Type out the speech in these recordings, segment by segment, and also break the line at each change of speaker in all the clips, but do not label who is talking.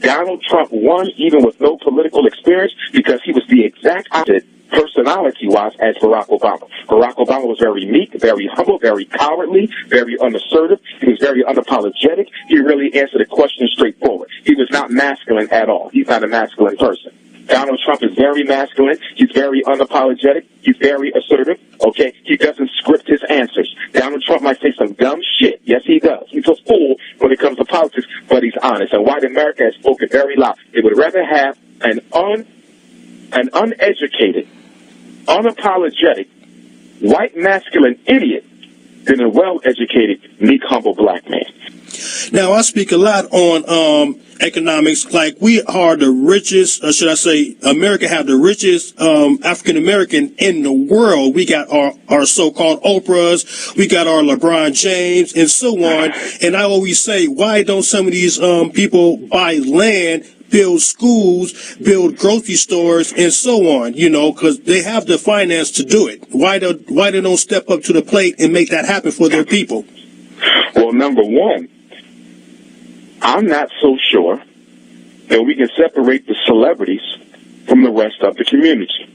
Donald Trump won even with no political experience because he was the exact opposite personality-wise as Barack Obama. Barack Obama was very meek, very humble, very cowardly, very unassertive. He was very unapologetic. He really answered the question straightforward. He was not masculine at all. He's not a masculine person. Donald Trump is very masculine. He's very unapologetic. He's very assertive. Okay? He doesn't script his answers. Donald Trump might say some dumb shit. Yes, he does. He's a fool when it comes to politics, but he's honest. And white America has spoken very loud. They would rather have an uneducated, unapologetic, white masculine idiot than a well-educated, meek, humble black man.
Now, I speak a lot on economics. Like, we are the richest, or should I say, America have the richest African-American in the world. We got our so-called Oprahs, we got our LeBron James, and so on. And I always say, why don't some of these people buy land, build schools, build grocery stores, and so on, you know, because they have the finance to do it. Why they don't step up to the plate and make that happen for their people?
Well, number one, I'm not so sure that we can separate the celebrities from the rest of the community.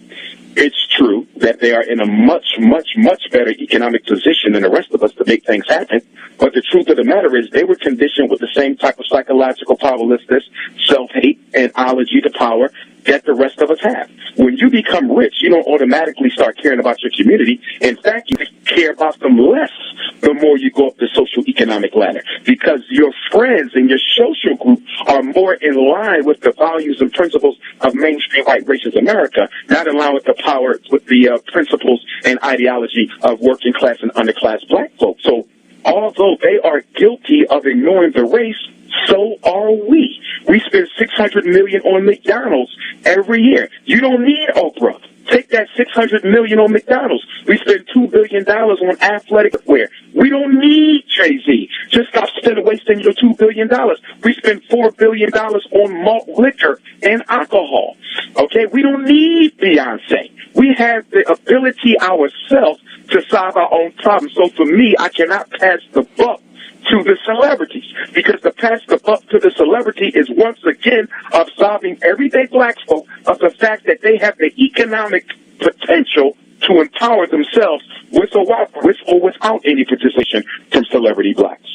It's true that they are in a much, much, much better economic position than the rest of us to make things happen. But the truth of the matter is they were conditioned with the same type of psychological powerlessness, self-hate, and allergy to power that the rest of us have. When you become rich, you don't automatically start caring about your community. In fact, you care about them less the more you go up the social economic ladder, because your friends and your social group are more in line with the values and principles of mainstream white racist America, not in line with the power, with the principles and ideology of working class and underclass black folks. So although they are guilty of ignoring the race, so are we. We spend $600 million on McDonald's every year. You don't need Oprah. Take that $600 million on McDonald's. We spend $2 billion on athletic wear. We don't need Jay-Z. Just stop wasting your $2 billion. We spend $4 billion on malt liquor and alcohol. Okay? We don't need Beyonce. We have the ability ourselves to solve our own problems. So for me, I cannot pass the buck to the celebrities, because to pass the buck to the celebrity is once again absolving everyday black folk of the fact that they have the economic potential to empower themselves with or without any participation from celebrity blacks.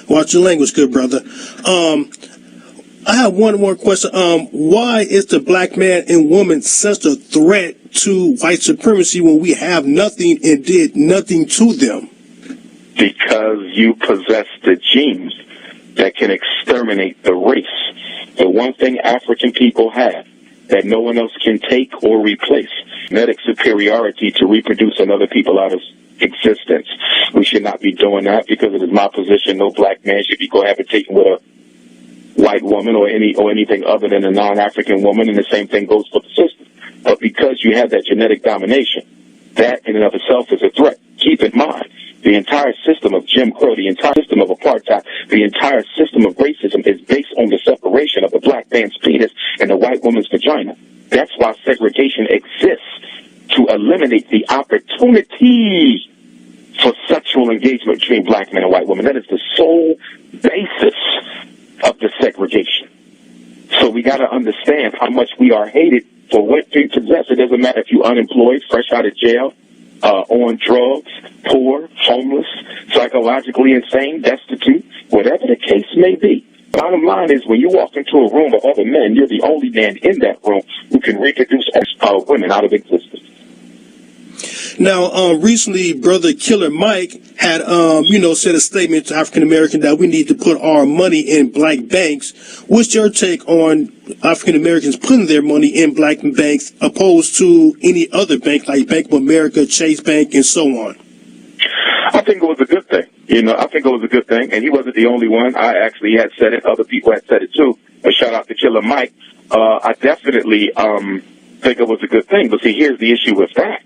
Watch your language, good brother. I have one more question. Why is the black man and woman such a threat to white supremacy when we have nothing and did nothing to them?
Because you possess the genes that can exterminate the race. The one thing African people have that no one else can take or replace: genetic superiority to reproduce another people out of existence. We should not be doing that, because it is my position no black man should be cohabitating with a white woman or anything other than a non-African woman, and the same thing goes for the system. But because you have that genetic domination, that in and of itself is a threat. Keep in mind, the entire system of Jim Crow, the entire system of apartheid, the entire system of racism is based on the separation of the black man's penis and the white woman's vagina. That's why segregation exists, to eliminate the opportunity for sexual engagement between black men and white women. That is the sole basis of the segregation. So we got to understand how much we are hated for what we possess. It doesn't matter if you're unemployed, fresh out of jail, on drugs, poor, homeless, psychologically insane, destitute, whatever the case may be. Bottom line is, when you walk into a room of other men, you're the only man in that room who can reproduce women out of existence.
Now, recently, Brother Killer Mike had, said a statement to African American that we need to put our money in black banks. What's your take on African Americans putting their money in black banks opposed to any other bank like Bank of America, Chase Bank, and so on?
I think it was a good thing. I think it was a good thing, and he wasn't the only one. I actually had said it. Other people had said it too. A shout out to Killer Mike. I definitely think it was a good thing. But see, here's the issue with that.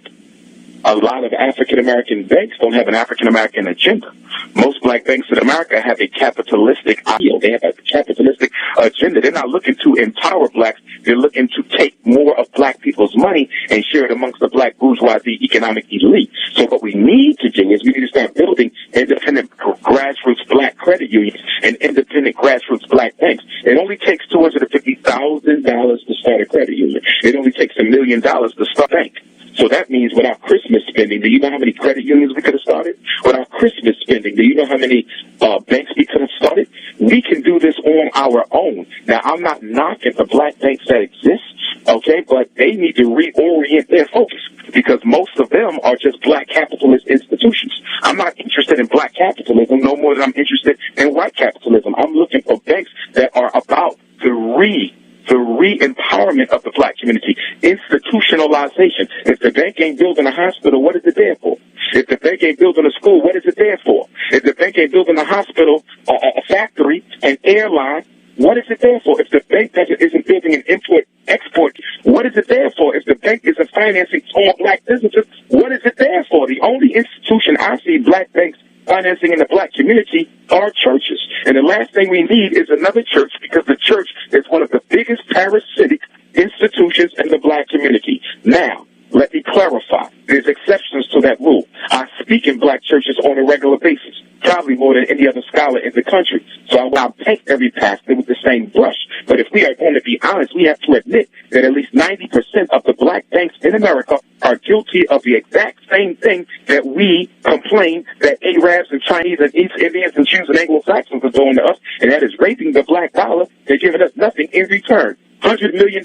A lot of African-American banks don't have an African-American agenda. Most black banks in America have a capitalistic ideal. They have a capitalistic agenda. They're not looking to empower blacks. They're looking to take more of black people's money and share it amongst the black bourgeoisie economic elite. So what we need to do is we need to start building independent grassroots black credit unions and independent grassroots black banks. It only takes $250,000 to start a credit union. It only takes $1 million to start a bank. So that means without Christmas spending, do you know how many credit unions we could have started? Without Christmas spending, do you know how many banks we could have started? We can do this on our own. Now, I'm not knocking the black banks that exist, okay, but they need to reorient their focus because most of them are just black capitalist institutions. I'm not interested in black capitalism no more than I'm interested in white capitalism. I'm looking for banks that are about the re-empowerment of the black community, institutionalization. If the bank ain't building a hospital, what is it there for? If the bank ain't building a school, what is it there for? If the bank ain't building a hospital, a factory, an airline, what is it there for? If the bank isn't building an import-export, what is it there for? If the bank isn't financing small black businesses, what is it there for? The only institution I see black banks financing in the black community are churches. And the last thing we need is another church because the church is one of the biggest parasitic institutions in the black community. Now, let me clarify. There's exceptions to that rule. I speak in black churches on a regular basis, probably more than any other scholar in the country. So I will paint every pastor with the same brush. But if we are going to be honest, we have to admit that at least 90% of the black banks in America are guilty of the exact same thing that we complain that Arabs and Chinese and East Indians and Jews and Anglo-Saxons are doing to us, and that is raping the black dollar. They're giving us nothing in return. $100 million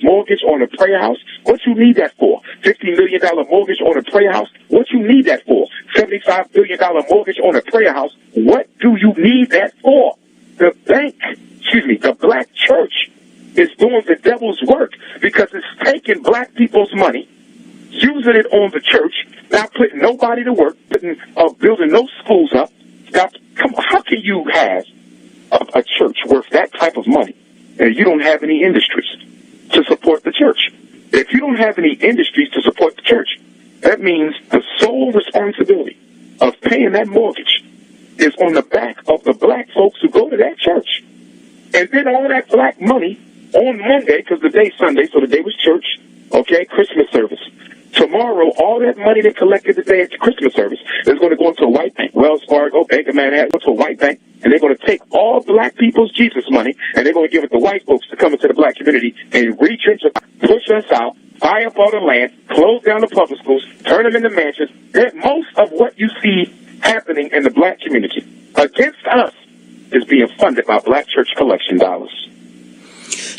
mortgage on a prayer house? What you need that for? $50 million mortgage on a prayer house? What you need that for? $75 billion mortgage on a prayer house? What do you need that for? The black church is doing the devil's work because it's taking black people's money, using it on the church, not putting nobody to work, building no schools up. How can you have a church worth that type of money and you don't have any industries to support the church? If you don't have any industries to support the church, that means the sole responsibility of paying that mortgage is on the back of the black folks who go to that church. And then all that black money on Monday, because the day's Sunday, so the day was church, okay, Christmas service. Tomorrow, all that money they collected today at the Christmas service is going to go into a white bank, Wells Fargo, Bank of Manhattan, go to a white bank, and they're going to take all black people's Jesus money, and they're going to give it to white folks to come into the black community and retrench us, push us out, buy up all the land, close down the public schools, turn them into mansions. That most of what you see happening in the black community against us is being funded by black church collection dollars.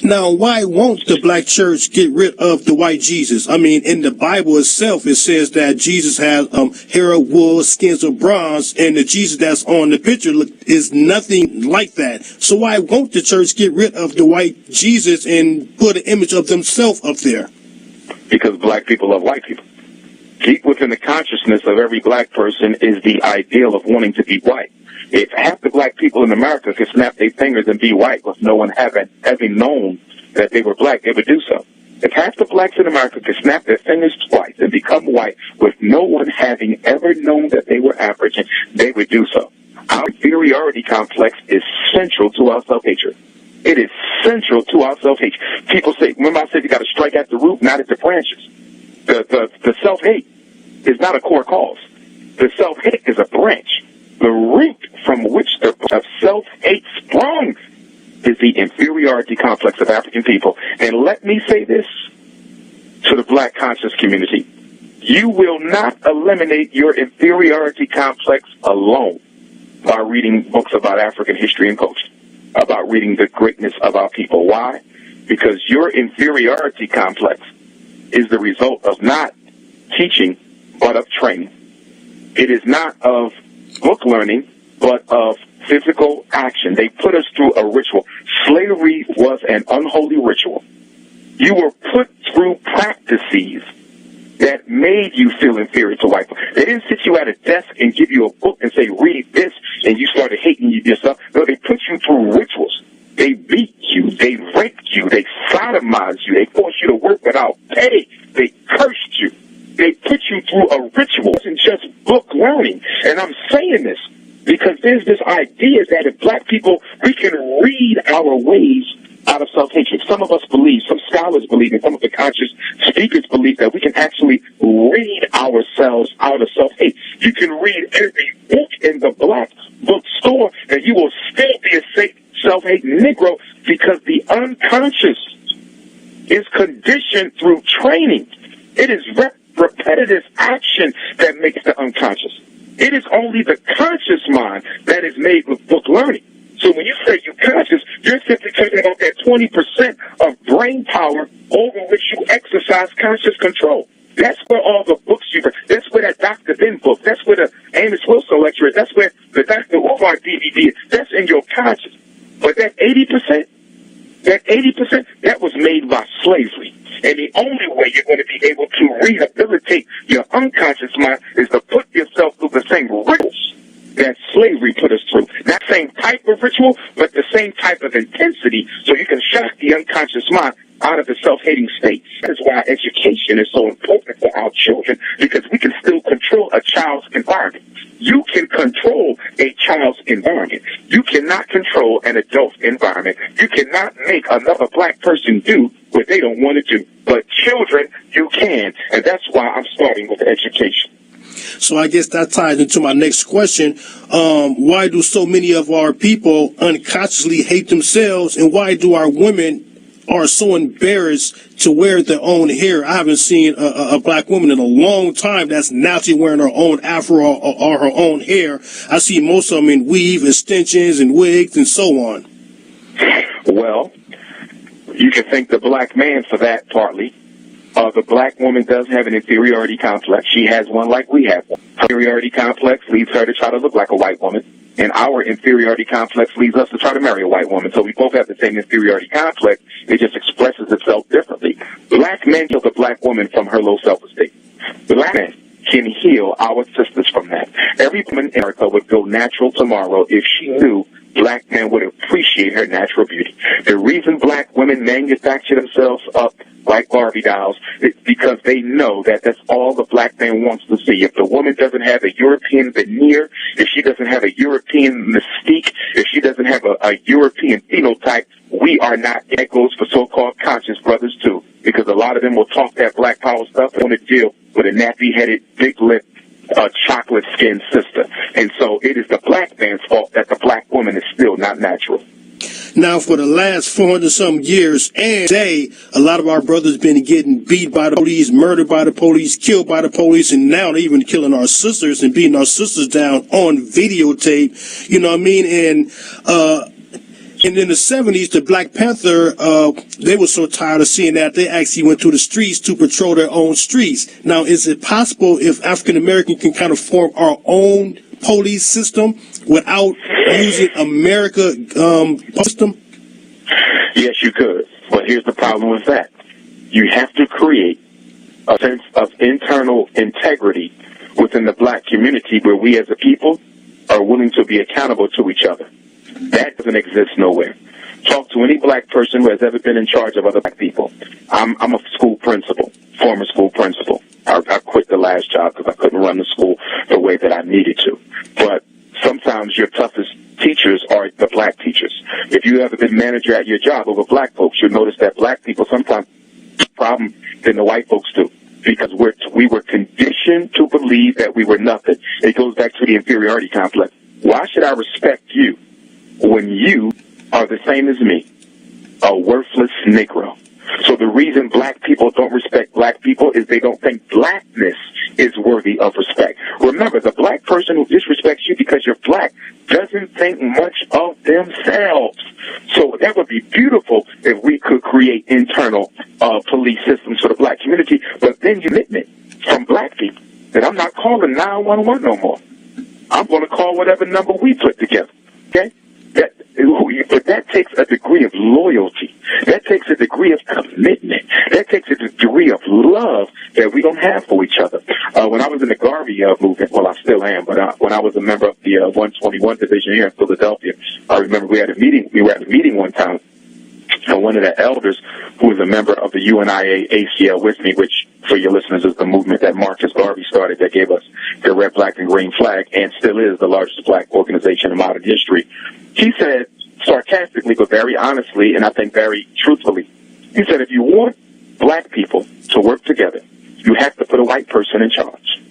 Now, why won't the black church get rid of the white Jesus? I mean, in the Bible itself, it says that Jesus has hair of wool, skins of bronze, and the Jesus that's on the picture is nothing like that. So why won't the church get rid of the white Jesus and put an image of themselves up there?
Because black people love white people. Deep within the consciousness of every black person is the ideal of wanting to be white. If half the black people in America could snap their fingers and be white with no one having known that they were black, they would do so. If half the blacks in America could snap their fingers twice and become white with no one having ever known that they were African, they would do so. Our inferiority complex is central to our self-hatred. It is central to our self-hatred. People say, remember I said you got to strike at the root, not at the branches. The self-hate is not a core cause. The self-hate is a branch. The root from which the self-hate sprung is the inferiority complex of African people. And let me say this to the black conscious community. You will not eliminate your inferiority complex alone by reading books about African history and culture, about reading the greatness of our people. Why? Because your inferiority complex is the result of not teaching, but of training. It is not of book learning, but of physical action. They put us through a ritual. Slavery was an unholy ritual. You were put through practices that made you feel inferior to white people. They didn't sit you at a desk and give you a book and say, read this, and you started hating yourself. No, they put you through rituals. They beat you. They raped you. They sodomized you. They forced you to work without pay. They cursed you. They put you through a ritual. It wasn't just book learning. And I'm saying this because there's this idea that if black people, we can read our ways out of self-hatred. Some of us believe, some scholars believe, and some of the conscious speakers deepest belief that we can actually read ourselves out of self-hate. You can read every book in the black bookstore and you will still be a self-hate Negro because the unconscious is conditioned through training. It is repetitive action that makes the unconscious. It is only the conscious mind that is made with book learning. So when you say you're conscious, you're simply talking about that 20% of brain power over which you exercise conscious control. That's where all the books you read, that's where that Dr. Ben book, that's where the Amos Wilson lecture is, that's where the Dr. Umar DVD is, that's in your conscious. But that 80%, that was made by slavery. And the only way you're going to be able to rehabilitate your unconscious mind is to put yourself through the same rituals that slavery put us through. Not the same type of ritual, but the same type of intensity so you can shock the unconscious mind out of the self-hating state. That is why education is so important for our children, because we can still control a child's environment. You can control a child's environment. You cannot control an adult environment. You cannot make another black person do what they don't want to do. But children, you can. And that's why I'm starting with education.
So I guess that ties into my next question. Why do so many of our people unconsciously hate themselves, and why do our women are so embarrassed to wear their own hair? I haven't seen a black woman in a long time that's naturally wearing her own afro or her own hair. I see most of them in weave, extensions, and wigs, and so on.
Well, you can thank the black man for that partly. The black woman does have an inferiority complex. She has one like we have one. Her inferiority complex leads her to try to look like a white woman, and our inferiority complex leads us to try to marry a white woman. So we both have the same inferiority complex. It just expresses itself differently. Black men kill the black woman from her low self-esteem. Black men can heal our sisters from that. Every woman in America would go natural tomorrow if she knew black men would appreciate her natural beauty. The reason black women manufacture themselves up like Barbie dolls is because they know that that's all the black man wants to see. If the woman doesn't have a European veneer, if she doesn't have a European mystique, if she doesn't have a European phenotype, we are not. That goes for so-called conscious brothers too, because a lot of them will talk that black power stuff and want to deal with a nappy-headed, big-lipped, chocolate-skinned sister. And so it is the black man's fault that the black woman is still not natural.
Now, for the last 400-some years and today, a lot of our brothers been getting beat by the police, murdered by the police, killed by the police, and now they're even killing our sisters and beating our sisters down on videotape. You know what I mean? And in the 70s, the Black Panther, they were so tired of seeing that they actually went to the streets to patrol their own streets. Now, is it possible if African American can kind of form our own police system without using America system?
Yes, you could. But here's the problem with that. You have to create a sense of internal integrity within the black community where we as a people are willing to be accountable to each other. That doesn't exist nowhere. Talk to any black person who has ever been in charge of other black people. I'm a school principal, former school principal. I quit the last job because I couldn't run the school the way that I needed to. But sometimes your toughest teachers are the black teachers. If you ever been manager at your job over black folks, you'll notice that black people sometimes have a problem than the white folks do, because we were conditioned to believe that we were nothing. It goes back to the inferiority complex. Why should I respect you when you are the same as me, a worthless Negro? So the reason black people don't respect black people is they don't think blackness is worthy of respect. Remember, the black person who disrespects you because you're black doesn't think much of themselves. So that would be beautiful if we could create internal police systems for the black community, but then you commitment from black people that I'm not calling 911 no more. I'm going to call whatever number we put together. Okay? But that takes a degree of loyalty. That takes a degree of commitment. That takes a degree of love that we don't have for each other. When I was in the Garvey movement, well, I still am, but when I was a member of the 121 division here in Philadelphia, I remember we were at a meeting one time, and one of the elders, who was a member of the UNIA ACL with me, which for your listeners is the movement that Marcus Garvey started that gave us the red, black, and green flag, and still is the largest black organization in modern history. He said, sarcastically but very honestly, and I think very truthfully, he said, if you want black people to work together, you have to put a white person in charge.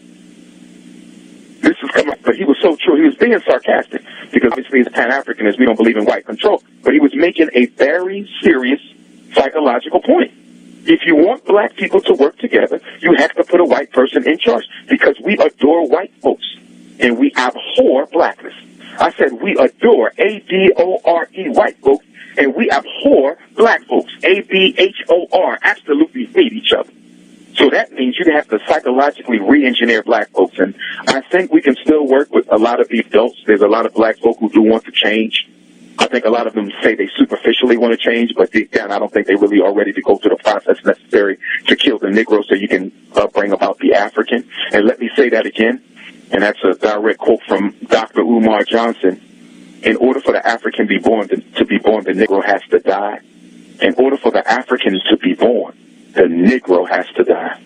This is coming, but he was so true. He was being sarcastic because obviously as Pan-Africanists, we don't believe in white control. But he was making a very serious psychological point. If you want black people to work together, you have to put a white person in charge because we adore white folks and we abhor blackness. I said we adore A-D-O-R-E white folks and we abhor black folks. A-B-H-O-R, absolutely hate each other. So that means you have to psychologically re-engineer black folks. And I think we can still work with a lot of the adults. There's a lot of black folk who do want to change. I think a lot of them say they superficially want to change, but deep down I don't think they really are ready to go through the process necessary to kill the Negro so you can bring about the African. And let me say that again, and that's a direct quote from Dr. Umar Johnson. In order for the African to be born, the Negro has to die. In order for the African to be born, the Negro has to die.